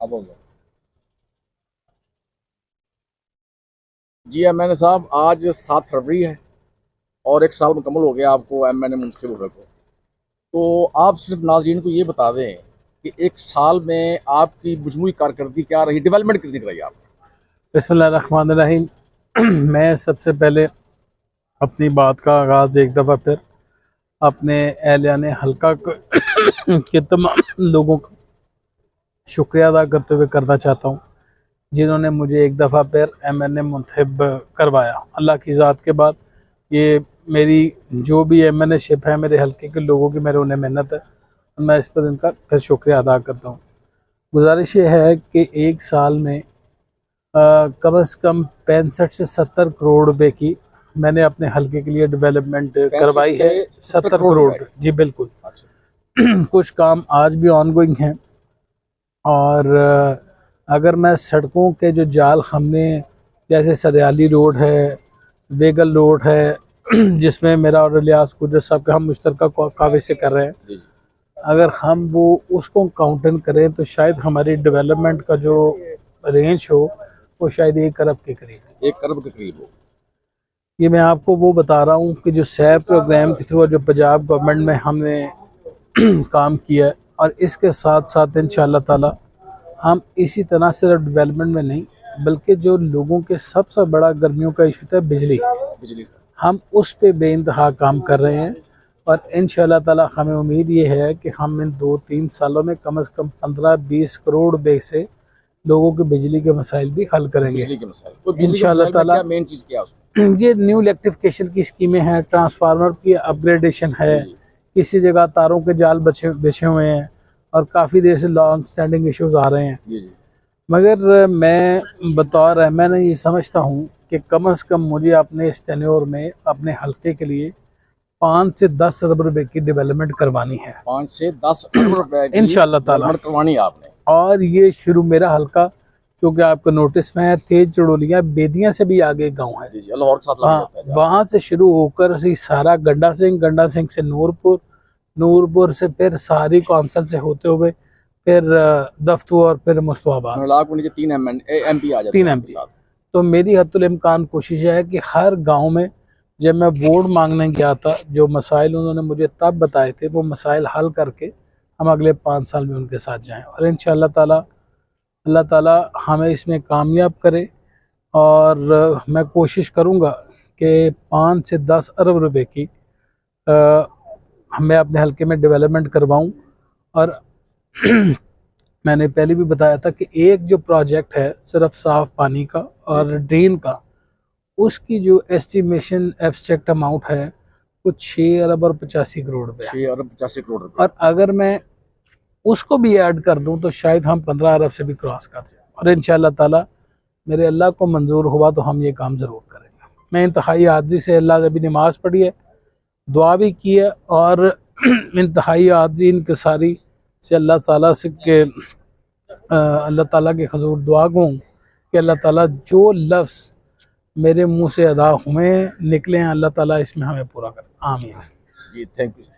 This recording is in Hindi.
अब हो गया जी। MNA साहब, आज 7 फरवरी है और 1 साल मुकम्मल हो गया आपको MNA मुंतखब हुए को। तो आप सिर्फ नाज़रीन को ये बता दें कि 1 साल में आपकी मजमूई कारकर्दगी क्या रही, डेवलपमेंट कितनी कराई आप? बिस्मिल्लाहिर्रहमानिर्रहीम। मैं सबसे पहले अपनी बात का आगाज़ एक दफ़ा फिर अपने एहलियान हल्का के तमाम लोगों का शुक्रिया अदा करते हुए करना चाहता हूँ, जिन्होंने मुझे एक दफ़ा फिर MNA मुंतखब करवाया। अल्लाह की ज़ात के बाद ये मेरी जो भी MNA शिप है मेरे हल्के के लोगों की, मेरे उन्हें मेहनत है, मैं इस पर इनका फिर शुक्रिया अदा करता हूँ। गुजारिश ये है कि 1 साल में कम से कम 65 से 70 करोड़ रुपए की मैंने अपने हल्के के लिए डेवलपमेंट करवाई है। 70 करोड़, जी बिल्कुल। अच्छा। कुछ काम आज भी ऑनगोइंग हैं और अगर मैं सड़कों के जो जाल हमने, जैसे सरियाली रोड है, वेगल रोड है जिसमें मेरा और इलियास गुजर साहब के हम मुश्तरका कावे से कर रहे हैं, अगर हम वो उसको काउंट करें तो शायद हमारी डेवलपमेंट का जो रेंज हो वो शायद 1 अरब के करीब, 1 अरब के करीब हो। ये मैं आपको वो बता रहा हूँ कि जो सैर प्रोग्राम के थ्रू जो पंजाब गवर्नमेंट में हमने काम किया है, और इसके साथ साथ इंशाअल्लाह ताला हम इसी तरह सिर्फ डेवलपमेंट में नहीं बल्कि जो लोगों के सबसे बड़ा गर्मियों का इशू था बिजली, हम उस पे बेइंतहा काम कर रहे हैं। और इंशाअल्लाह ताला हमें उम्मीद ये है कि हम इन 2-3 सालों में कम से कम 15-20 करोड़ रुपए से लोगों के बिजली के मसाइल भी हल करेंगे इंशाअल्लाह ताला। मेन चीज़ क्या है? ये न्यू इलेक्ट्रिफिकेशन की स्कीमें हैं, ट्रांसफार्मर की अपग्रेडेशन है, किसी जगह तारों के जाल बिछे हुए हैं और काफ़ी देर से लॉन्ग स्टैंडिंग इश्यूज आ रहे हैं। मगर मैं बतौर MNA ये समझता हूँ कि कम से कम मुझे अपने इस टेन्योर में अपने हल्के के लिए 5 से 10 अरब रुपए की डेवलपमेंट करवानी है। 5 से 10 अरब रुपए की इंशाअल्लाह ताला करवानी है आपने। और ये शुरू मेरा हल्का क्योंकि आपको नोटिस में है, तेज चड़ोलियाँ बेदियाँ से भी आगे गांव है, लाहौर के साथ वहाँ से शुरू होकर सारा गंडा सिंह से नूरपुर से फिर सारी कौंसल से होते हुए फिर दफ्तू और फिर मुस्तफाबाद, नीचे 3 MP आ जाते हैं। 3 MP। तो मेरी हद्दुल इम्कान कोशिश है कि हर गांव में, जब मैं वोट मांगने गया था, जो मसाइल उन्होंने मुझे तब बताए थे वो मसाइल हल करके हम अगले 5 साल में उनके साथ जाएं और इंशाअल्लाह ताला अल्लाह ताला हमें इसमें कामयाब करे। और मैं कोशिश करूँगा कि 5 से 10 अरब रुपए की मैं अपने हल्के में डेवलपमेंट करवाऊँ। और मैंने पहले भी बताया था कि एक जो प्रोजेक्ट है सिर्फ साफ पानी का और ड्रेन का, उसकी जो एस्टिमेशन एब्स्ट्रैक्ट अमाउंट है वो 6 अरब और 85 करोड़ रुपये। 6 अरब 85 करोड़ रुपये। और अगर मैं उसको भी ऐड कर दूं तो शायद हम 15 अरब से भी क्रॉस कर जाए और इंशाअल्लाह ताला मेरे अल्लाह को मंजूर हुआ तो हम ये काम ज़रूर करेंगे। मैं इंतहाई आजिज़ी से अल्लाह से भी नमाज़ पढ़ी है, दुआ भी की है और इंतहाई आजिज़ी इनकिसारी से अल्लाह ताला से के अल्लाह ताला के हुज़ूर दुआ गूँ कि अल्लाह ताला जो लफ्ज़ मेरे मुँह से अदा हुए निकले हैं, अल्लाह ताला इसमें हमें पूरा करे। आमीन। जी, थैंक यू।